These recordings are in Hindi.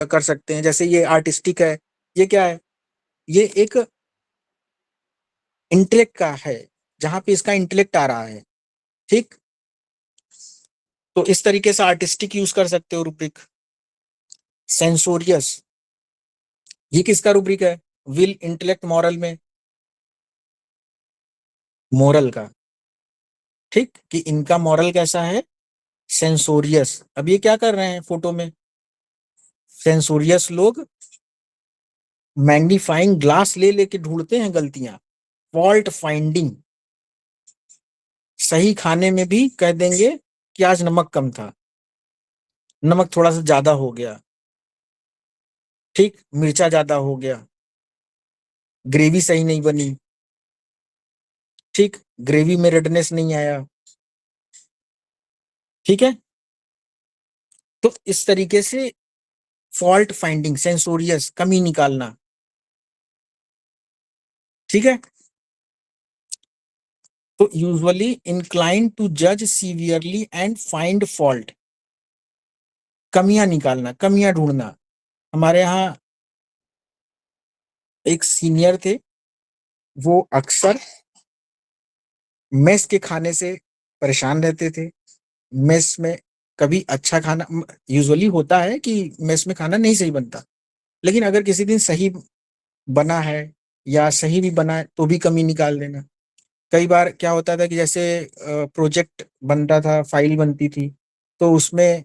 कर सकते हैं। जैसे ये आर्टिस्टिक है, ये क्या है, ये एक इंटेलेक्ट का है, जहां पे इसका इंटेलेक्ट आ रहा है। ठीक, तो इस तरीके से आर्टिस्टिक यूज कर सकते हो रुब्रिक। सेंसोरियस, ये किसका रुब्रिक है, विल, इंटेलेक्ट, मॉरल में मोरल का। ठीक, कि इनका मॉरल कैसा है, सेंसोरियस। अब ये क्या कर रहे हैं फोटो में, सेंसोरियस लोग मैग्नीफाइंग ग्लास ले लेके ढूंढते हैं गलतियां, फॉल्ट फाइंडिंग। सही खाने में भी कह देंगे कि आज नमक कम था, नमक थोड़ा सा ज्यादा हो गया, ठीक, मिर्चा ज्यादा हो गया, ग्रेवी सही नहीं बनी, ठीक, ग्रेवी में रेडनेस नहीं आया। ठीक है, तो इस तरीके से फॉल्ट फाइंडिंग, सेंसोरियस, कमी निकालना। ठीक है, तो यूजुअली इंक्लाइन टू जज सीवियरली एंड फाइंड फॉल्ट, कमियां निकालना, कमियां ढूंढना। हमारे यहाँ एक सीनियर थे, वो अक्सर मेस के खाने से परेशान रहते थे। मेस में कभी अच्छा खाना, यूजुअली होता है कि मेस में खाना नहीं सही बनता, लेकिन अगर किसी दिन सही बना है या सही भी बना है तो भी कमी निकाल देना। कई बार क्या होता था कि जैसे प्रोजेक्ट बनता था, फाइल बनती थी, तो उसमें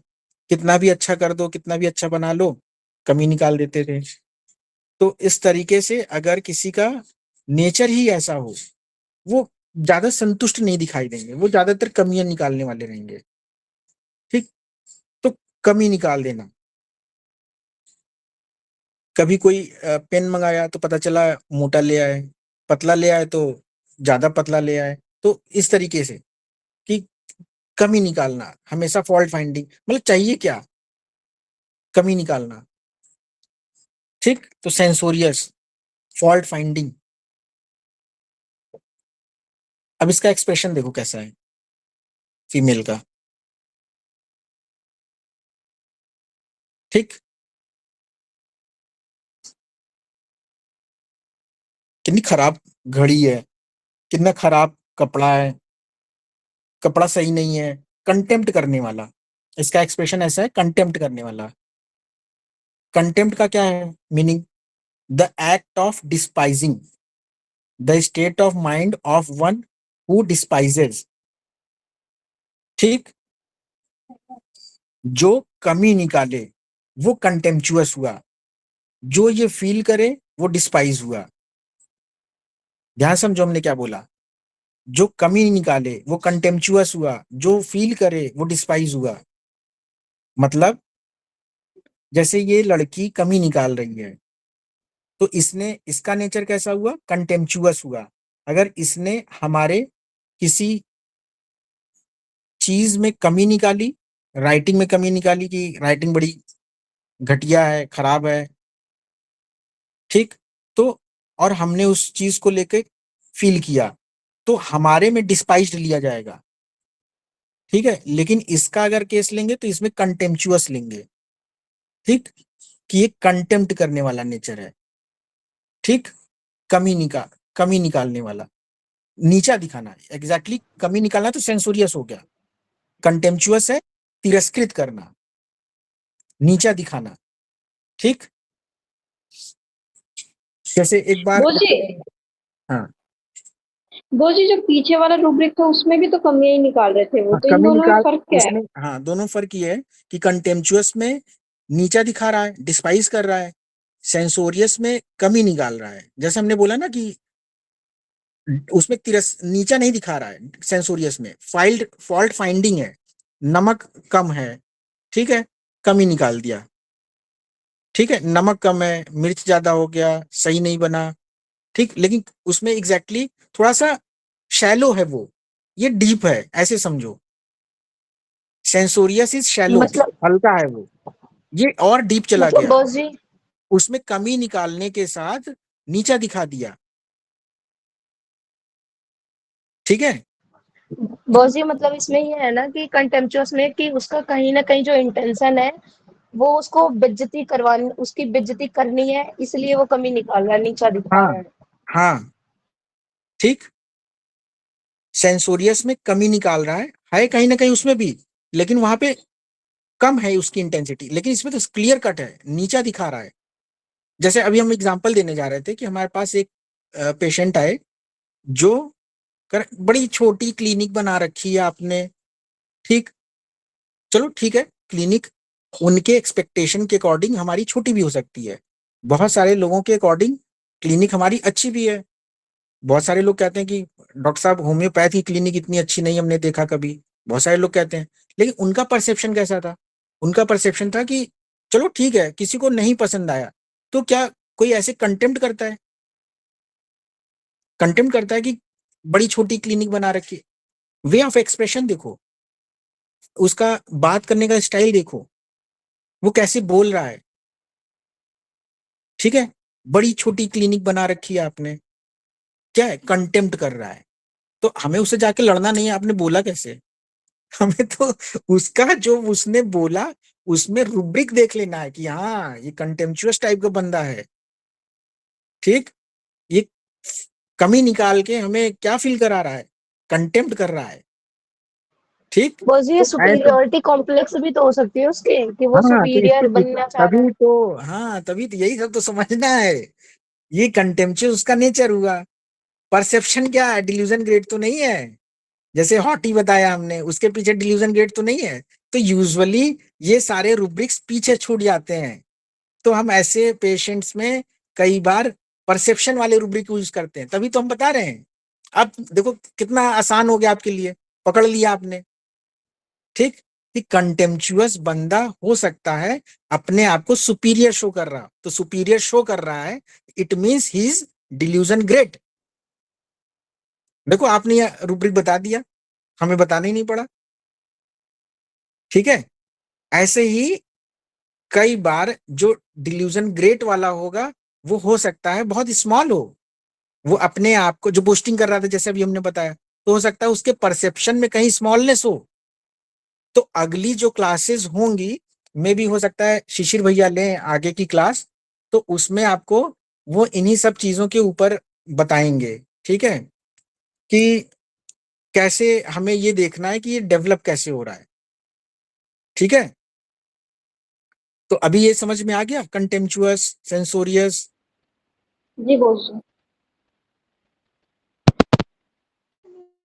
कितना भी अच्छा कर दो, कितना भी अच्छा बना लो, कमी निकाल देते थे। तो इस तरीके से अगर किसी का नेचर ही ऐसा हो, वो ज्यादा संतुष्ट नहीं दिखाई देंगे, वो ज्यादातर कमियां निकालने वाले रहेंगे। ठीक, तो कमी निकाल देना। कभी कोई पेन मंगाया तो पता चला मोटा ले आए, पतला ले आए तो ज्यादा पतला ले आए। तो इस तरीके से कि कमी निकालना, हमेशा फॉल्ट फाइंडिंग, मतलब चाहिए क्या, कमी निकालना। ठीक, तो सेंसोरियस, फॉल्ट फाइंडिंग। अब इसका एक्सप्रेशन देखो कैसा है फीमेल का। ठीक, कितनी खराब घड़ी है, कितना खराब कपड़ा है, कपड़ा सही नहीं है, कंटेम्प्ट करने वाला। इसका एक्सप्रेशन ऐसा है, कंटेम्प्ट करने वाला। कंटेम्प्ट का क्या है meaning, the act of despising, the state of mind of one who despises. ठीक, जो कमी निकाले वो कंटेम्पचुअस हुआ, जो ये फील करे वो डिस्पाइज हुआ। ध्यान समझो हमने क्या बोला, जो कमी निकाले वो कंटेम्पचुअस हुआ, जो फील करे वो डिस्पाइज हुआ। मतलब जैसे ये लड़की कमी निकाल रही है, तो इसने, इसका नेचर कैसा हुआ, कंटेम्पचुअस हुआ। अगर इसने हमारे किसी चीज में कमी निकाली, राइटिंग में कमी निकाली कि राइटिंग बड़ी घटिया है, खराब है, ठीक, तो और हमने उस चीज को लेके फील किया, तो हमारे में डिस्पाइज्ड लिया जाएगा। ठीक है, लेकिन इसका अगर केस लेंगे तो इसमें कंटेम्पचुअस लेंगे। ठीक, कि ये कंटेम्प्ट करने वाला नेचर है। ठीक, कमी निकालने वाला, नीचा दिखाना, एग्जैक्टली कमी निकालना तो सेंसोरियस हो गया। कंटेम्पचुअस है तिरस्कृत करना, नीचा दिखाना। ठीक, जैसे एक बार, बोझी हाँ, बोझी जो पीछे वाला रूब्रिक था उसमें भी तो कमियां ही निकाल रहे थे वो, हाँ, तो इन कमी दोनों में निकाल, फर्क क्या है? उसमें हाँ दोनों फर्क ये है कि कंटेम्पचुअस में नीचा दिखा रहा है, डिस्पाइज कर रहा है, सेंसोरियस में कमी निकाल रहा है। जैसे हमने बोला ना कि उसमें तिरस नीचा नहीं दिखा रहा है, सेंसोरियस में फाइल्ड फॉल्ट फाइंडिंग है, नमक कम है, ठीक है, कमी निकाल दिया। ठीक है, नमक कम है, मिर्च ज्यादा हो गया, सही नहीं बना। ठीक, लेकिन उसमें एग्जैक्टली थोड़ा सा शैलो है वो, ये डीप है, ऐसे समझो। सेंसोरियस इज शैलो, मतलब हल्का है वो, ये और डीप चला मतलब गया, बोझी उसमें कमी निकालने के साथ नीचा दिखा दिया। ठीक है, बोझी मतलब इसमें ये है ना कि कंटेम्पचुअस में कि उसका कहीं ना कहीं जो इंटेंशन है वो उसको बेइज्जती करवानी, उसकी बेइज्जती करनी है, इसलिए वो कमी निकाल रहा है, नीचा दिखा हाँ रहा है। हाँ, ठीक। सेंसोरियस में कमी निकाल रहा है कहीं ना कहीं उसमें भी, लेकिन वहां पे कम है उसकी इंटेंसिटी, लेकिन इसमें तो क्लियर कट है, नीचा दिखा रहा है। जैसे अभी हम एग्जांपल देने जा रहे थे कि हमारे पास एक पेशेंट आए जो बड़ी छोटी क्लिनिक बना रखी है आपने, ठीक। चलो ठीक है, क्लिनिक उनके एक्सपेक्टेशन के अकॉर्डिंग हमारी छोटी भी हो सकती है, बहुत सारे लोगों के अकॉर्डिंग क्लिनिक हमारी अच्छी भी है। बहुत सारे लोग कहते हैं कि डॉक्टर साहब होम्योपैथी क्लिनिक इतनी अच्छी नहीं हमने देखा कभी, बहुत सारे लोग कहते हैं। लेकिन उनका परसेप्शन कैसा था? उनका परसेप्शन था कि चलो ठीक है, किसी को नहीं पसंद आया तो क्या कोई ऐसे कंटेम्प्ट करता है? कंटेम्प्ट करता है कि बड़ी छोटी क्लिनिक बना रखी। वे ऑफ एक्सप्रेशन देखो, उसका बात करने का स्टाइल देखो, वो कैसे बोल रहा है, ठीक है। बड़ी छोटी क्लिनिक बना रखी है आपने, क्या है, कंटेम्प्ट कर रहा है। तो हमें उससे जाके लड़ना नहीं है, आपने बोला कैसे, हमें तो उसका जो उसने बोला उसमें रूब्रिक देख लेना है कि हाँ ये कंटेम्पचुअस टाइप का बंदा है, ठीक। ये कमी निकाल के हमें क्या फील करा रहा है, कंटेम्प्ट कर रहा है, ठीक। बॉस ये तो ऐसे, सुपीरियोरिटी कॉम्प्लेक्स भी तो हो सकती है उसके, कि वो हाँ तो सुपीरियर इसके बनना चाह रहा तभी है। तो, हाँ तभी तो यही सब तो समझना है। ये कंटेम्पचुअस उसका नेचर हुआ। परसेप्शन क्या है, डिल्यूजन ग्रेड तो नहीं है। जैसे हॉटी बताया हमने, उसके पीछे डिल्यूजन ग्रेड तो नहीं है। तो यूजुअली ये सारे रूब्रिक्स पीछे छूट जाते हैं। तो हम ऐसे पेशेंट्स में कई बार परसेप्शन वाले रूब्रिक यूज करते हैं, तभी तो हम बता रहे हैं। अब देखो कितना आसान हो गया आपके लिए, पकड़ लिया आपने, ठीक। कि कंटेम्पचुअस बंदा हो सकता है अपने आप को सुपीरियर शो कर रहा, तो सुपीरियर शो कर रहा है, it means he is delusion great. देखो आपने ये रूब्रिक बता दिया, हमें बताना ही नहीं पड़ा, ठीक है। ऐसे ही कई बार जो डिल्यूजन ग्रेट वाला होगा वो हो सकता है बहुत स्मॉल हो, वो अपने आप को जो बोस्टिंग कर रहा था जैसे अभी हमने बताया, तो हो सकता है उसके परसेप्शन में कहीं स्मॉलनेस हो। तो अगली जो क्लासेस होंगी, में भी हो सकता है शिशिर भैया लें आगे की क्लास, तो उसमें आपको वो इन्हीं सब चीजों के ऊपर बताएंगे, ठीक है। कि कैसे हमें ये देखना है कि ये डेवलप कैसे हो रहा है, ठीक है। तो अभी ये समझ में आ गया, कंटेम्पचुअस, सेंसोरियस। जी बॉस।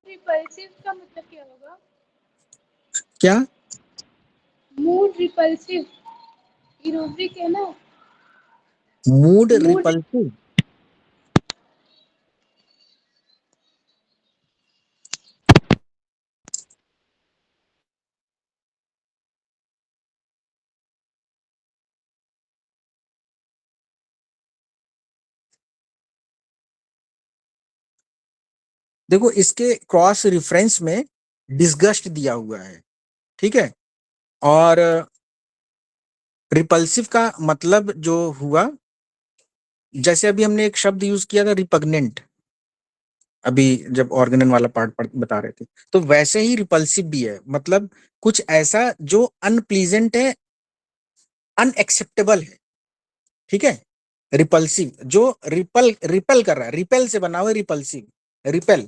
रिपल्सिव का मतलब क्या होगा? क्या? मूड रिपल्सिव, रूब्रिक है ना? Mood mood repulsive? देखो इसके क्रॉस रेफरेंस में डिसगस्ट दिया हुआ है, ठीक है। और रिपल्सिव का मतलब जो हुआ, जैसे अभी हमने एक शब्द यूज किया था रिपग्नेंट, अभी जब ऑर्गेनन वाला पार्ट बता रहे थे, तो वैसे ही रिपल्सिव भी है, मतलब कुछ ऐसा जो अनप्लीजेंट है, अनएक्सेप्टेबल है, ठीक है। रिपल्सिव जो रिपल रिपेल कर रहा है, रिपेल से बना हुआ है रिपल्सिव। रिपेल,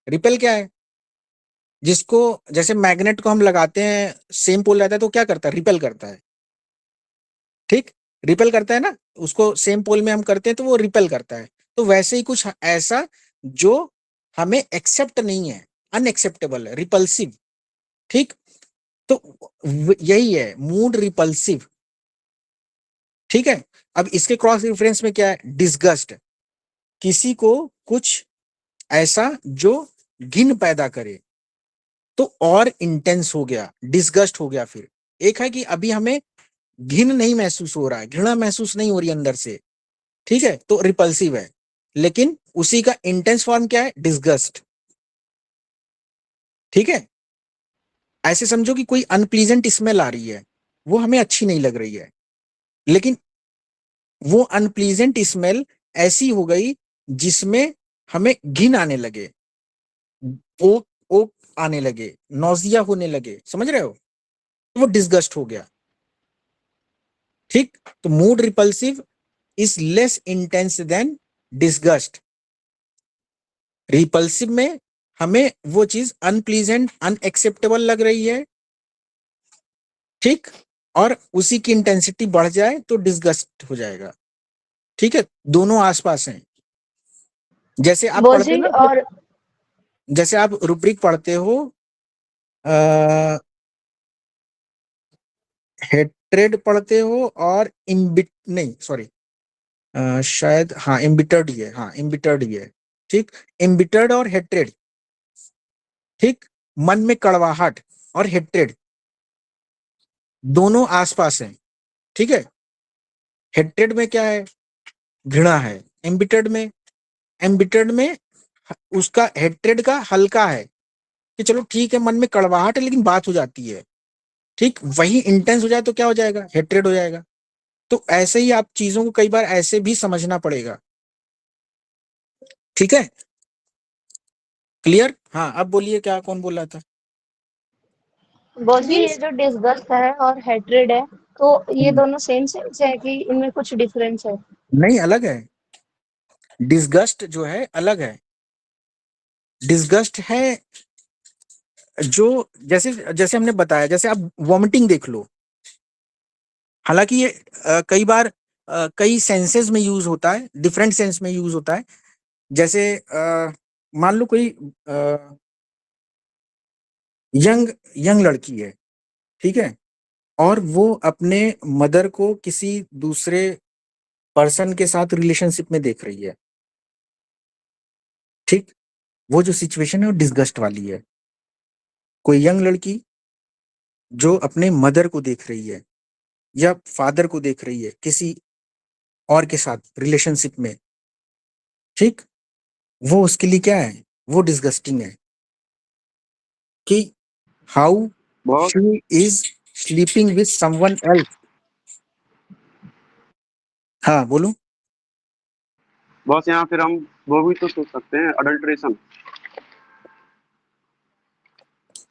रिपेल क्या है? जिसको, जैसे मैग्नेट को हम लगाते हैं, सेम पोल रहता है तो क्या करता है, रिपेल करता है, ठीक। रिपेल करता है ना, उसको सेम पोल में हम करते हैं तो वो रिपेल करता है। तो वैसे ही कुछ ऐसा जो हमें एक्सेप्ट नहीं है, अनएक्सेप्टेबल है, रिपल्सिव, ठीक। तो यही है मूड रिपल्सिव, ठीक है। अब इसके क्रॉस रेफरेंस में क्या है, डिसगस्ट, किसी को कुछ ऐसा जो घिन पैदा करे, तो और इंटेंस हो गया, डिसगस्ट हो गया। फिर एक है कि अभी हमें घिन नहीं महसूस हो रहा है, घृणा महसूस नहीं हो रही अंदर से, ठीक है, तो रिपल्सिव है। लेकिन उसी का इंटेंस फॉर्म क्या है, डिसगस्ट, ठीक है। ऐसे समझो कि कोई अनप्लीजेंट स्मेल आ रही है, वो हमें अच्छी नहीं लग रही है, लेकिन वो अनप्लीजेंट स्मेल ऐसी हो गई जिसमें हमें घिन आने लगे, ओ ओ आने लगे, नौजिया होने लगे, समझ रहे हो, तो वो डिसगस्ट हो गया। ठीक, तो mood repulsive is less intense then disgust. Repulsive में हमें वो चीज अनप्लीजेंट, अनएक्सेप्टेबल लग रही है, ठीक, और उसी की इंटेंसिटी बढ़ जाए तो डिसगस्ट हो जाएगा। ठीक है, दोनों आसपास हैं। जैसे आप बोस पढ़ते जी, ना, और जैसे आप रूब्रिक पढ़ते हो, हेट्रेड पढ़ते हो और इम्बिट नहीं, सॉरी, शायद हाँ इम्बिटर्ड ही है, हाँ इम्बिटर्ड ही है, ठीक, इम्बिटर्ड और हेट्रेड, ठीक, मन में कड़वाहट और हेट्रेड दोनों आसपास हैं। ठीक है, हेट्रेड में क्या है, घृणा है। एम्बिटर्ड में उसका हेट्रेड का हल्का है कि चलो ठीक है, मन में कड़वाहट है लेकिन बात हो जाती है, ठीक, वही इंटेंस हो जाए तो क्या हो जाएगा, हेट्रेड हो जाएगा। तो ऐसे ही आप चीजों को कई बार ऐसे भी समझना पड़ेगा। ठीक है, क्लियर? हाँ, अब बोलिए, क्या कौन बोल रहा था? बोस जी, ये मीन्स जो डिसगस्ट है और हेट्रेड है, तो ये हम्म, दोनों सेम सेंस है कि इनमें कुछ डिफरेंस है? नहीं, अलग है। डिसगस्ट जो है अलग है। डिसगस्ट है जो, जैसे जैसे हमने बताया, जैसे आप वॉमिटिंग देख लो, हालांकि ये कई बार कई सेंसेस में यूज होता है, डिफरेंट सेंस में यूज होता है। जैसे मान लो कोई यंग यंग लड़की है, ठीक है, और वो अपने मदर को किसी दूसरे पर्सन के साथ रिलेशनशिप में देख रही है, ठीक, वो जो सिचुएशन है वो डिसगस्ट वाली है। कोई यंग लड़की जो अपने मदर को देख रही है या फादर को देख रही है किसी और के साथ रिलेशनशिप में, ठीक, वो उसके लिए क्या है, वो डिसगस्टिंग है कि हाउ बहुत she is sleeping with someone else. हाँ बोलो। बहुत यहाँ फिर हम वो भी तो सोच सकते हैं, अडल्ट्रेशन।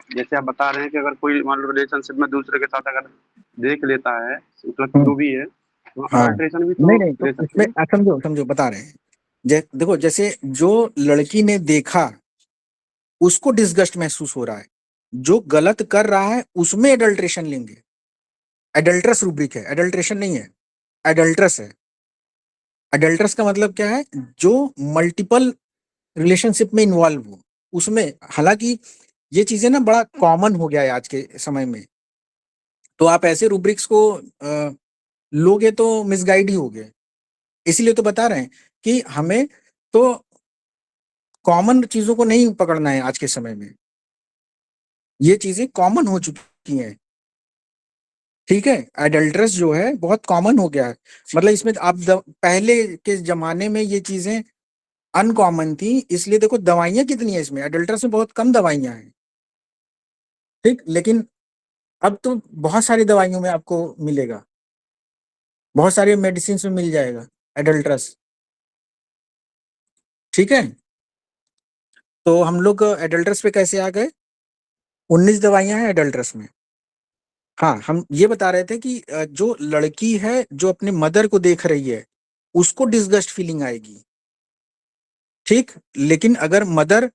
जैसे आप बता रहे हैं कि अगर कोई मान लो रिलेशनशिप में दूसरे के साथ अगर देख लेता है, मतलब जो भी है, तो हाँ, अडल्ट्रेशन भी नहीं तो नहीं, तो ले सकते इसमें हैं। समझो समझो, बता रहे हैं। देखो, जैसे जो लड़की ने देखा उसको डिसगस्ट महसूस हो रहा है, जो गलत कर रहा है उसमें एडल्ट्रेशन लेंगे। एडल्ट्रस रूब्रिक है, एडल्ट्रेशन नहीं है, एडल्ट्रस है। एडल्ट्रस का मतलब क्या है, जो मल्टीपल रिलेशनशिप में इन्वॉल्व हो उसमें। हालांकि ये चीजें ना बड़ा कॉमन हो गया है आज के समय में, तो आप ऐसे रूब्रिक्स को लोगे तो मिसगाइड ही होगे। इसीलिए तो बता रहे हैं कि हमें तो कॉमन चीजों को नहीं पकड़ना है आज के समय में, ये चीजें कॉमन हो चुकी हैं। ठीक है, एडल्ट्रस जो है बहुत कॉमन हो गया है, मतलब इसमें आप पहले के जमाने में ये चीजें अनकॉमन थी, इसलिए देखो दवाइयां कितनी है इसमें, एडल्ट्रस में बहुत कम दवाइयां हैं, ठीक, लेकिन अब तो बहुत सारी दवाइयों में आपको मिलेगा, बहुत सारी मेडिसिन में मिल जाएगा एडल्ट्रस। ठीक है, तो हम लोग एडल्ट्रस पे कैसे आ गए? 19 दवाइयां हैं एडल्ट्रस में। हाँ, हम ये बता रहे थे कि जो लड़की है जो अपने मदर को देख रही है उसको डिसगस्ट फीलिंग आएगी, ठीक, लेकिन अगर मदर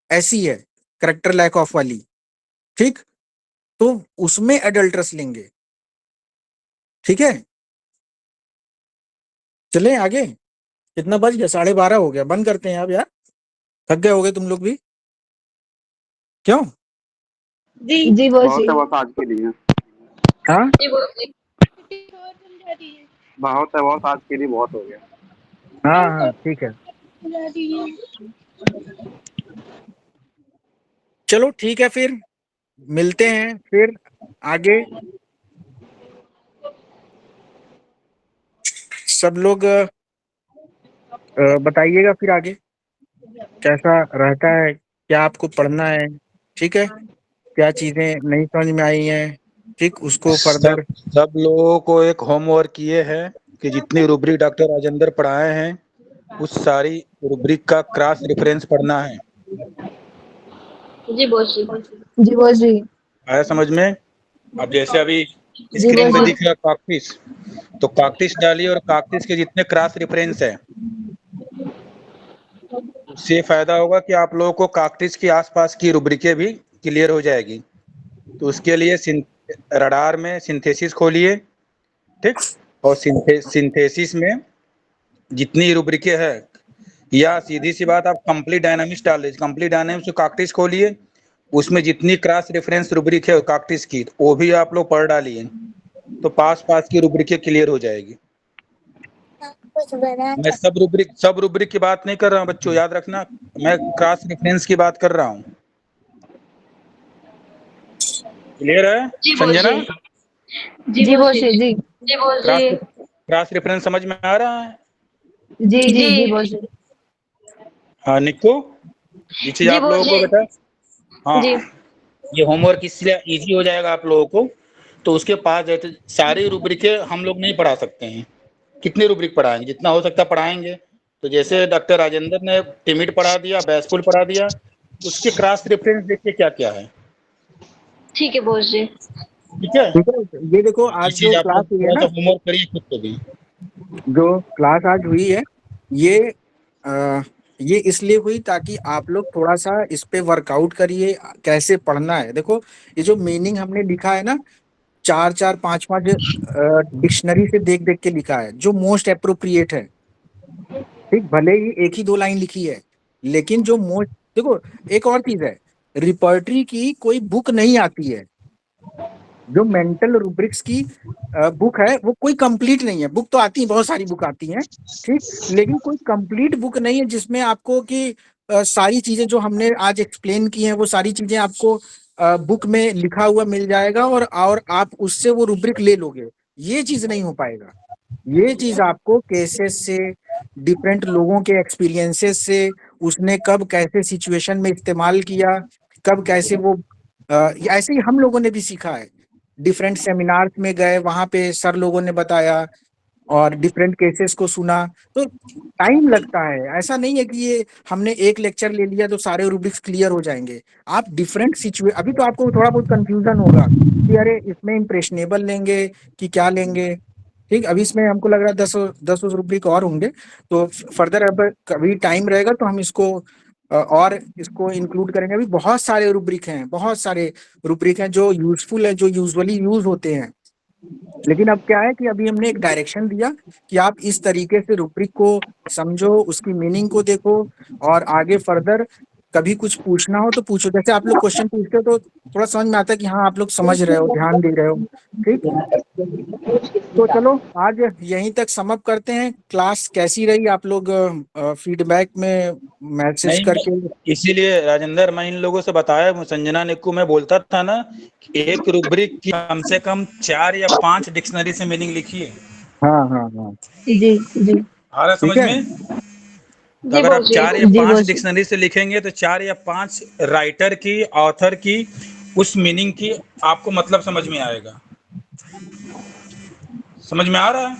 ऐसी है, करेक्टर लैक ऑफ वाली, ठीक, तो उसमें एडल्ट्रस लेंगे। ठीक है, चले आगे। कितना बज गया? 12:30 हो गया, बंद करते हैं अब यार, थक गए होगे तुम लोग भी, क्यों? जी बोस बहुत जी। है, बस आज के लिए। हाँ, जी बोल रही। कुछ और समझा दीजिए। बहुत है, बहुत आज के लिए बहुत हो गया। हाँ, मीन्स हाँ, ठीक है, समझा दीजिए। चलो ठीक है, फिर मिलते हैं फिर आगे। सब लोग बताइएगा फिर आगे कैसा रहता है, क्या आपको पढ़ना है, ठीक है, क्या चीजें नहीं समझ में आई हैं, ठीक, उसको सब फर्दर। सब लोगों को एक होमवर्क ये है कि जितनी रुब्रिक डॉक्टर राजेंद्र पढ़ाए हैं उस सारी रुब्रिक का क्रॉस रेफरेंस पढ़ना है। जी बोस जी। जी बोस जी। आया समझ में? अब जैसे अभी जी स्क्रीन बोस पे जी। दिख रहा कॉकफिश, तो काक्टिस डालिए और काक्टिस के जितने क्रॉस रेफरेंस है उससे फायदा होगा कि आप लोगों को काक्टिस के आसपास की रुब्रिकें भी क्लियर हो जाएगी। तो उसके लिए रडार में सिंथेसिस खोलिए, ठीक, और सिंथेसिस में जितनी रुब्रिकें है, या सीधी सी बात आप कंप्लीट डायनामिक्स डाल लीजिए, कंप्लीट डायनामिक्स काक्टिस खोलिए, उसमें जितनी क्रॉस रेफरेंस रुब्रिक है काक्टिस की वो भी आप लोग पढ़ डालिए, तो पास की रुब्रिकें क्लियर हो जाएगी। मैं सब रुब्रिक की बात नहीं कर रहा हूँ बच्चों, याद रखना, मैं क्रॉस रेफरेंस की बात कर रहा हूँ। क्लियर है संजना? जी बोस जी। क्रॉस रेफरेंस समझ में आ रहा है? जी बोस। हाँ निक्को, ये चीज आप लोगों को बेटा, हाँ ये होमवर्क इसलिए इजी हो जाएगा आप लोगों को। तो उसके पास जैसे सारी रुब्रिकें हम लोग नहीं पढ़ा सकते हैं, कितने रुब्रिक पढ़ाएंगे, जितना हो सकता पढ़ाएंगे। तो जैसे डॉक्टर राजेंद्र ने टिमिड पढ़ा दिया, बेसफुल पढ़ा दिया, उसके क्रॉस रेफरेंस देखिए क्या क्या है। ठीक है बॉस जी। ठीक है, ये देखो आज जो क्लास हुई है ना, होमवर्क करिए खुद को भी। जो क्लास आज हुई है ये इसलिए हुई ताकि आप लोग थोड़ा सा इस पे वर्कआउट करिए कैसे पढ़ना है। देखो ये जो मीनिंग हमने लिखा है ना, 4 5 डिक्शनरी से देख देख के लिखा है जो मोस्ट अप्रोप्रिएट है। ठीक, भले ही एक ही 2 लाइन लिखी है, लेकिन जो मोस्ट, देखो एक और चीज है, रिपर्टरी की कोई बुक नहीं आती है। जो मेंटल रूब्रिक्स की बुक है वो कोई कंप्लीट नहीं है। बुक तो आती है, बहुत सारी बुक आती हैं, ठीक, लेकिन कोई कंप्लीट बुक नहीं है जिसमें आपको कि सारी चीजें जो हमने आज एक्सप्लेन की हैं वो सारी चीजें आपको बुक में लिखा हुआ मिल जाएगा और आप उससे वो रूब्रिक ले लोगे। ये चीज नहीं हो पाएगा। ये चीज आपको केसेस से, डिफरेंट लोगों के एक्सपीरियंसेस से, उसने कब कैसे सिचुएशन में इस्तेमाल किया, कब कैसे वो ऐसे ही हम लोगों ने भी सीखा है। डिफरेंट सेमिनार्स में गए, वहां पे सर लोगों ने बताया और डिफरेंट केसेस को सुना, तो टाइम लगता है। ऐसा नहीं है कि ये हमने एक लेक्चर ले लिया तो सारे रूब्रिक्स क्लियर हो जाएंगे। आप डिफरेंट सिचुएशन, अभी तो आपको थोड़ा बहुत कंफ्यूजन होगा कि अरे इसमें इम्प्रेशनेबल लेंगे कि क्या लेंगे। ठीक, अभी इसमें हमको लग रहा है 10 रूब्रिक और होंगे, तो फर्दर अब कभी टाइम रहेगा तो हम इसको और इसको इंक्लूड करेंगे। अभी बहुत सारे रूब्रिक हैं, बहुत सारे रूब्रिक हैं जो यूजफुल है, जो यूजुअली यूज होते हैं। लेकिन अब क्या है कि अभी हमने एक डायरेक्शन दिया कि आप इस तरीके से रूब्रिक को समझो, उसकी मीनिंग को देखो, और आगे फर्दर कभी कुछ पूछना हो तो पूछो। जैसे आप लोग क्वेश्चन पूछते हो तो थोड़ा समझ में आता है कि हाँ आप लोग समझ रहे हो, ध्यान दे रहे हो। ठीक, तो चलो आज यहीं तक समअप करते हैं। क्लास कैसी रही आप लोग फीडबैक में मैसेज करके। इसीलिए राजेंद्र, मैं इन लोगों से बताया, संजना निक्कू में बोलता था ना, एक रूब्रिक की कम से कम 4 या 5 डिक्शनरी से मीनिंग लिखिए। हाँ जी आ रहा समझ में? तो अगर आप 4 या 5 डिक्शनरी से लिखेंगे तो 4 या 5 राइटर की, ऑथर की, उस मीनिंग की आपको मतलब समझ में आएगा। समझ में आ रहा है?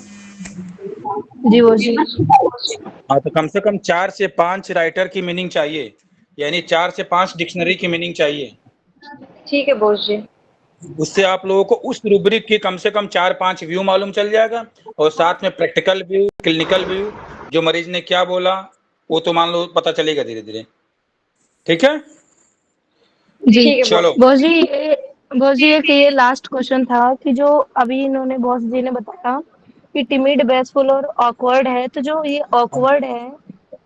जी। हाँ, तो कम से कम 4 से 5 राइटर की मीनिंग चाहिए, यानी 4 से 5 डिक्शनरी की मीनिंग चाहिए। ठीक है बॉस जी। उससे आप लोगों को उस रूब्रिक की कम से कम 4-5 व्यू मालूम चल जाएगा, और साथ में प्रैक्टिकल व्यू, क्लिनिकल व्यू, जो मरीज ने क्या बोला वो तो मान लो पता चलेगा धीरे धीरे। ठीक है जी, चलो बॉस जी एक ये लास्ट क्वेश्चन था कि जो अभी इन्होंने बॉस जी ने बताया कि टिमिड, बेसफुल और ऑकवर्ड है, तो जो ये ऑकवर्ड है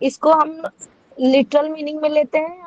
इसको हम लिटरल मीनिंग में लेते हैं